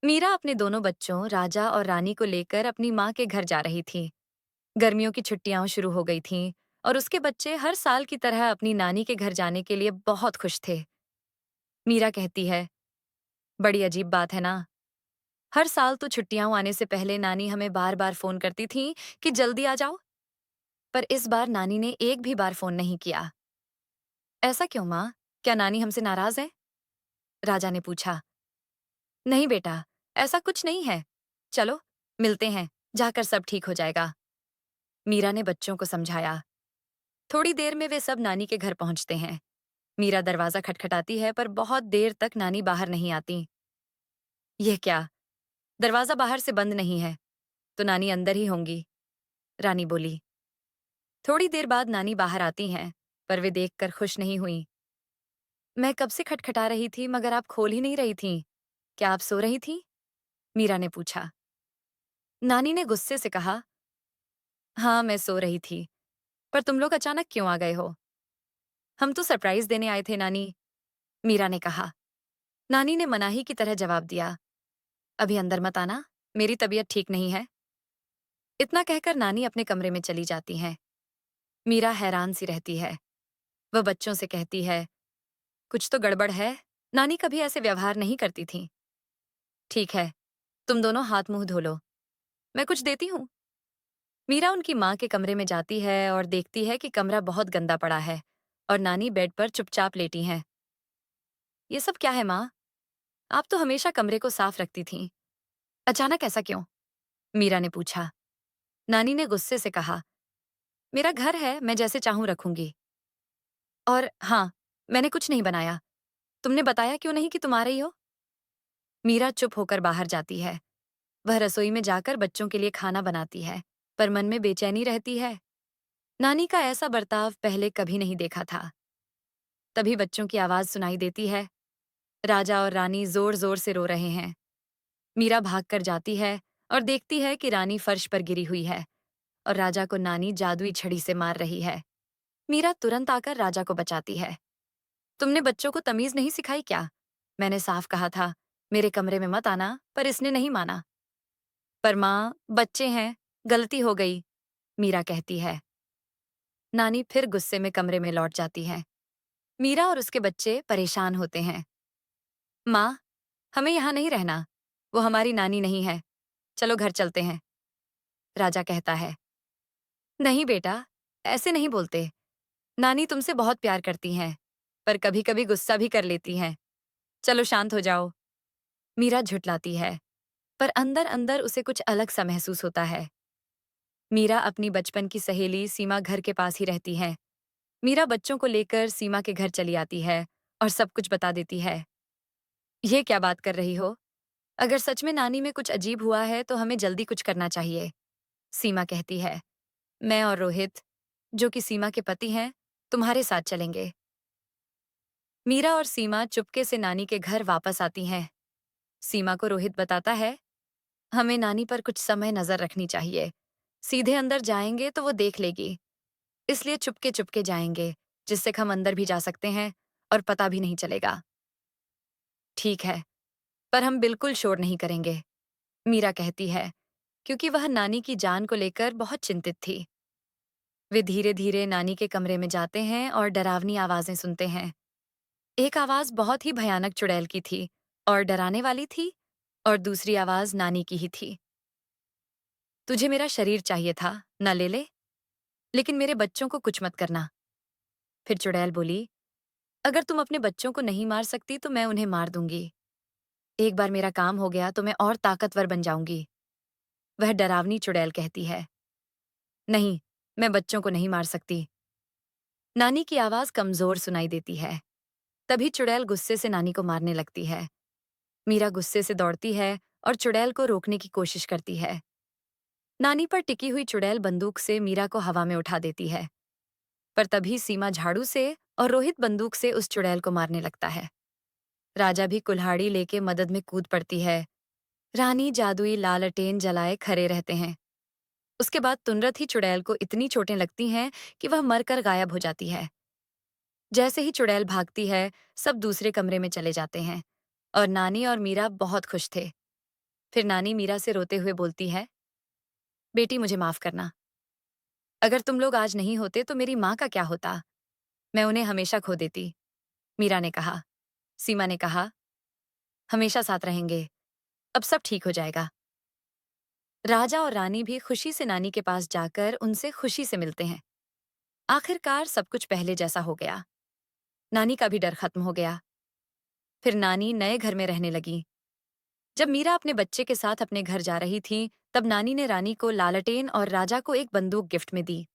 मीरा अपने दोनों बच्चों राजा और रानी को लेकर अपनी माँ के घर जा रही थी। गर्मियों की छुट्टियां शुरू हो गई थीं और उसके बच्चे हर साल की तरह अपनी नानी के घर जाने के लिए बहुत खुश थे। मीरा कहती है, बड़ी अजीब बात है ना। हर साल तो छुट्टियां आने से पहले नानी हमें बार बार फोन करती थी कि जल्दी आ जाओ, पर इस बार नानी ने एक भी बार फोन नहीं किया। ऐसा क्यों माँ? क्या नानी हमसे नाराज है? राजा ने पूछा। नहीं बेटा, ऐसा कुछ नहीं है। चलो मिलते हैं, जाकर सब ठीक हो जाएगा। मीरा ने बच्चों को समझाया। थोड़ी देर में वे सब नानी के घर पहुंचते हैं। मीरा दरवाजा खटखटाती है पर बहुत देर तक नानी बाहर नहीं आती। यह क्या? दरवाजा बाहर से बंद नहीं है, तो नानी अंदर ही होंगी, रानी बोली। थोड़ी देर बाद नानी बाहर आती हैं, पर वे देखकर खुश नहीं हुई। मैं कब से खटखटा रही थी मगर आप खोल ही नहीं रही थीं। क्या आप सो रही थीं? मीरा ने पूछा। नानी ने गुस्से से कहा, हाँ मैं सो रही थी, पर तुम लोग अचानक क्यों आ गए हो? हम तो सरप्राइज देने आए थे नानी, मीरा ने कहा। नानी ने मनाही की तरह जवाब दिया, अभी अंदर मत आना, मेरी तबीयत ठीक नहीं है। इतना कहकर नानी अपने कमरे में चली जाती हैं। मीरा हैरान सी रहती है। वह बच्चों से कहती है, कुछ तो गड़बड़ है, नानी कभी ऐसे व्यवहार नहीं करती थी। ठीक है, तुम दोनों हाथ मुंह धो लो, मैं कुछ देती हूँ। मीरा उनकी माँ के कमरे में जाती है और देखती है कि कमरा बहुत गंदा पड़ा है और नानी बेड पर चुपचाप लेटी हैं। ये सब क्या है माँ? आप तो हमेशा कमरे को साफ रखती थीं। अचानक ऐसा क्यों? मीरा ने पूछा। नानी ने गुस्से से कहा, मेरा घर है, मैं जैसे चाहूं रखूंगी। और हाँ, मैंने कुछ नहीं बनाया। तुमने बताया क्यों नहीं कि तुम आ रही हो? मीरा चुप होकर बाहर जाती है। वह रसोई में जाकर बच्चों के लिए खाना बनाती है, पर मन में बेचैनी रहती है। नानी का ऐसा बर्ताव पहले कभी नहीं देखा था। तभी बच्चों की आवाज सुनाई देती है। राजा और रानी जोर जोर से रो रहे हैं। मीरा भागकर जाती है और देखती है कि रानी फर्श पर गिरी हुई है और राजा को नानी जादुई छड़ी से मार रही है। मीरा तुरंत आकर राजा को बचाती है। तुमने बच्चों को तमीज नहीं सिखाई क्या? मैंने साफ कहा था, मेरे कमरे में मत आना, पर इसने नहीं माना। पर माँ, बच्चे हैं, गलती हो गई, मीरा कहती है। नानी फिर गुस्से में कमरे में लौट जाती है। मीरा और उसके बच्चे परेशान होते हैं। माँ, हमें यहाँ नहीं रहना, वो हमारी नानी नहीं है, चलो घर चलते हैं, राजा कहता है। नहीं बेटा, ऐसे नहीं बोलते। नानी तुमसे बहुत प्यार करती हैं, पर कभी कभी गुस्सा भी कर लेती हैं। चलो शांत हो जाओ, मीरा झुठलाती है, पर अंदर अंदर उसे कुछ अलग सा महसूस होता है। मीरा अपनी बचपन की सहेली सीमा घर के पास ही रहती है। मीरा बच्चों को लेकर सीमा के घर चली आती है और सब कुछ बता देती है। ये क्या बात कर रही हो? अगर सच में नानी में कुछ अजीब हुआ है तो हमें जल्दी कुछ करना चाहिए, सीमा कहती है। मैं और रोहित, जो कि सीमा के पति हैं, तुम्हारे साथ चलेंगे। मीरा और सीमा चुपके से नानी के घर वापस आती हैं। सीमा को रोहित बताता है, हमें नानी पर कुछ समय नजर रखनी चाहिए। सीधे अंदर जाएंगे तो वो देख लेगी, इसलिए चुपके चुपके जाएंगे, जिससे हम अंदर भी जा सकते हैं और पता भी नहीं चलेगा। ठीक है, पर हम बिल्कुल शोर नहीं करेंगे, मीरा कहती है, क्योंकि वह नानी की जान को लेकर बहुत चिंतित थी। वे धीरे धीरे नानी के कमरे में जाते हैं और डरावनी आवाजें सुनते हैं। एक आवाज बहुत ही भयानक चुड़ैल की थी और डराने वाली थी, और दूसरी आवाज नानी की ही थी। तुझे मेरा शरीर चाहिए था, न ले ले, लेकिन मेरे बच्चों को कुछ मत करना। फिर चुड़ैल बोली, अगर तुम अपने बच्चों को नहीं मार सकती तो मैं उन्हें मार दूंगी। एक बार मेरा काम हो गया तो मैं और ताकतवर बन जाऊंगी, वह डरावनी चुड़ैल कहती है। नहीं, मैं बच्चों को नहीं मार सकती। नानी की आवाज कमजोर सुनाई देती है। तभी चुड़ैल गुस्से से नानी को मारने लगती है। मीरा गुस्से से दौड़ती है और चुड़ैल को रोकने की कोशिश करती है। नानी पर टिकी हुई चुड़ैल बंदूक से मीरा को हवा में उठा देती है, पर तभी सीमा झाड़ू से और रोहित बंदूक से उस चुड़ैल को मारने लगता है। राजा भी कुल्हाड़ी लेके मदद में कूद पड़ती है। रानी जादुई लालटेन जलाए खड़े रहते हैं। उसके बाद तुरंत ही चुड़ैल को इतनी चोटें लगती हैं कि वह मरकर गायब हो जाती है। जैसे ही चुड़ैल भागती है, सब दूसरे कमरे में चले जाते हैं और नानी और मीरा बहुत खुश थे। फिर नानी मीरा से रोते हुए बोलती है, बेटी मुझे माफ करना। अगर तुम लोग आज नहीं होते तो मेरी माँ का क्या होता? मैं उन्हें हमेशा खो देती। मीरा ने कहा। सीमा ने कहा, हमेशा साथ रहेंगे। अब सब ठीक हो जाएगा। राजा और रानी भी खुशी से नानी के पास जाकर उनसे खुशी से मिलते हैं। आखिरकार सब कुछ पहले जैसा हो गया। नानी का भी डर खत्म हो गया। फिर नानी नए घर में रहने लगी। जब मीरा अपने बच्चे के साथ अपने घर जा रही थी, तब नानी ने रानी को लालटेन और राजा को एक बंदूक गिफ्ट में दी।